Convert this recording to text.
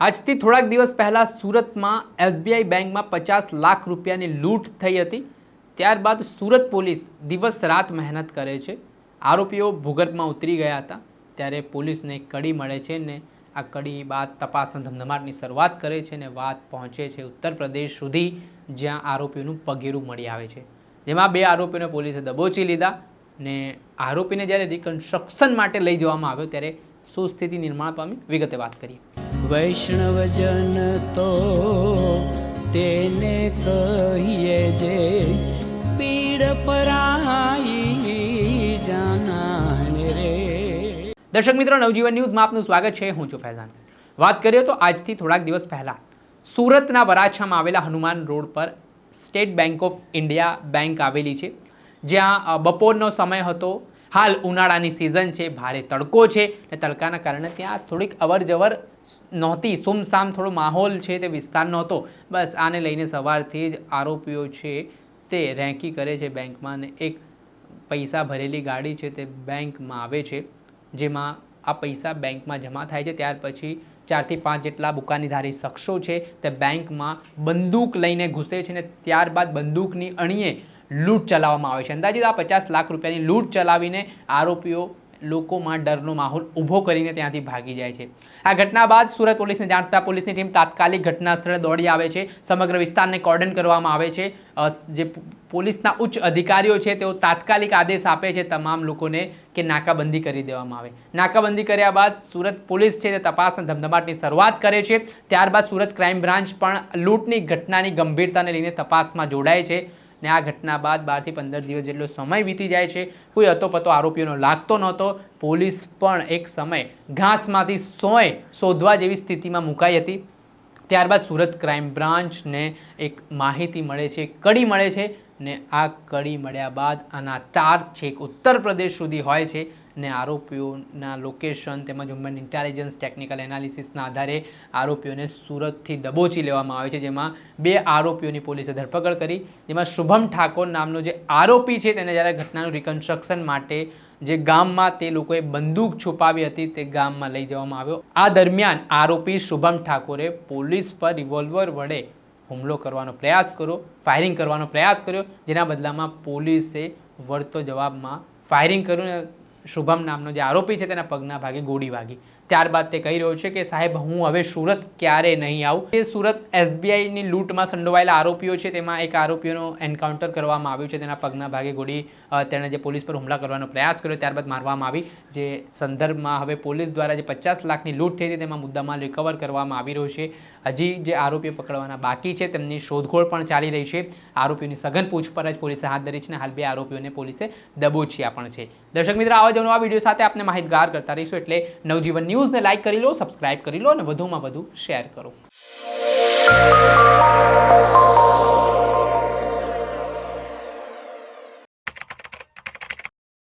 આજથી થોડાક દિવસ પહેલાં સુરતમાં એસબીઆઈ બેંકમાં 50 લાખ રૂપિયાની લૂંટ થઈ હતી। ત્યારબાદ સુરત પોલીસ દિવસ રાત મહેનત કરે છે। આરોપીઓ ભૂગર્ભમાં ઉતરી ગયા હતા ત્યારે પોલીસને કડી મળે છે ને આ કડી બાદ તપાસના ધમધમાટની શરૂઆત કરે છે ને વાત પહોંચે છે ઉત્તર પ્રદેશ સુધી, જ્યાં આરોપીઓનું પગેરું મળી આવે છે, જેમાં 2 આરોપીઓને પોલીસે દબોચી લીધા ને આરોપીને જ્યારે રિકન્સ્ટ્રક્શન માટે લઈ જવામાં આવ્યો ત્યારે શું સ્થિતિ નિર્માણ પામી, વિગતે વાત કરીએ। વૈષ્ણવજન તો તેને કહીએ જે પીડ પરાઈ જાનાને રે। દર્શક મિત્રો, નવજીવન ન્યૂઝમાં આપનું સ્વાગત છે। હું છું ફૈઝાન। વાત કરીએ તો આજથી થોડાક દિવસ પહેલા સુરતના વરાછામાં આવેલા હનુમાન રોડ પર state bank of India bank આવેલી છે, જ્યાં બપોરનો સમય હતો। હાલ ઉનાળાની સિઝન છે, ભારે તડકો છે અને તડકાના કારણે ત્યાં થોડીક અવરજવર નહોતી, સુમસામ થોડો માહોલ છે તે વિસ્તારનો હતો। બસ આને લઈને સવારથી જ આરોપીઓ છે તે રેકી કરે છે બેંકમાં ને એક પૈસા ભરેલી ગાડી છે તે બેંકમાં આવે છે, જેમાં આ પૈસા બેંકમાં જમા થાય છે। ત્યાર પછી 4 થી 5 જેટલા બુકાનીધારી શખ્સો છે તે બેંકમાં બંદૂક લઈને ઘૂસે છે ને ત્યારબાદ બંદૂકની અણીએ લૂંટ ચલાવવામાં આવે છે। અંદાજિત આ 50 લાખ રૂપિયાની લૂંટ ચલાવીને આરોપીઓ લોકોમાં ડરનો માહોલ ઊભો કરીને ત્યાંથી ભાગી જાય છે। આ ઘટના બાદ સુરત પોલીસને જાણતા પોલીસની ટીમ તાત્કાલિક ઘટના સ્થળે દોડી આવે છે। સમગ્ર વિસ્તારને કોર્ડન કરવામાં આવે છે। જે પોલીસના ઉચ્ચ અધિકારીઓ છે તેઓ તાત્કાલિક આદેશ આપે છે તમામ લોકોને કે નાકાબંધી કરી દેવામાં આવે। નાકાબંધી કર્યા બાદ સુરત પોલીસ છે તે તપાસના ધમધમાટની શરૂઆત કરે છે। ત્યારબાદ સુરત ક્રાઇમ બ્રાન્ચ પણ લૂંટની ઘટનાની ગંભીરતાને લઈને તપાસમાં જોડાય છે ને આ ઘટના બાદ 12 થી 15 દિવસ જેટલો સમય વીતી જાય છે। કોઈ અતોપતો આરોપીઓનો લાગતો નહોતો। પોલીસ પણ એક સમય ઘાસમાંથી સોય શોધવા જેવી સ્થિતિમાં મુકાઈ હતી। ત્યારબાદ સુરત ક્રાઇમ બ્રાન્ચને એક માહિતી મળે છે, કડી મળે છે ને આ કડી મળ્યા બાદ આના તાર છેક ઉત્તર પ્રદેશ સુધી હોય છે ને આરોપીઓના લોકેશન તેમજ હ્યુમન ઇન્ટેલિજન્સ ટેકનિકલ એનાલિસિસના આધારે આરોપીઓને સુરતથી દબોચી લેવામાં આવે છે, જેમાં 2 આરોપીઓની પોલીસે ધરપકડ કરી, જેમાં શુભમ ઠાકોર નામનો જે આરોપી છે તેને જ્યારે ઘટનાનું રિકન્સ્ટ્રક્શન માટે જે ગામમાં તે લોકોએ બંદૂક છુપાવી હતી તે ગામમાં લઈ જવામાં આવ્યો। આ દરમિયાન આરોપી શુભમ ઠાકોરે પોલીસ પર રિવોલ્વર વડે હુમલો કરવાનો પ્રયાસ કર્યો, ફાયરિંગ કરવાનો પ્રયાસ કર્યો, જેના બદલામાં પોલીસે વળતો જવાબમાં ફાયરિંગ કર્યું ને શુભમ નામનો જે આરોપી છે તેના પગના ભાગે ગોળી વાગી। ત્યારબાદ તે કહી રહ્યો છે કે સાહેબ, હું હવે સુરત ક્યારે નહીં આવું। એ સુરત એસબીઆઈની લૂંટમાં સંડોવાયેલા આરોપીઓ છે તેમાં એક આરોપીઓનો એન્કાઉન્ટર કરવામાં આવ્યું છે, તેના પગના ભાગે ગોળી તેણે જે પોલીસ પર હુમલા કરવાનો પ્રયાસ કર્યો ત્યારબાદ મારવામાં આવી। જે સંદર્ભમાં હવે પોલીસ દ્વારા જે 50 લાખની લૂંટ થઈ હતી તેમાં મુદ્દામાલ રિકવર કરવામાં આવી રહ્યો છે। હજી જે આરોપીઓ પકડવાના બાકી છે તેમની શોધખોળ પણ ચાલી રહી છે। આરોપીઓની સઘન પૂછપરછ પોલીસે હાથ ધરી છે અને હાલ 2 આરોપીઓને પોલીસે દબોચ્યા પણ છે। દર્શક મિત્રો, આવા જ નવા વિડીયો સાથે આપને માહિતગાર કરતા રહીશું, એટલે નવજીવન ન્યૂઝને લાઇક કરી લો, સબસ્ક્રાઇબ કરી લો અને વધુમાં વધુ શેર કરો।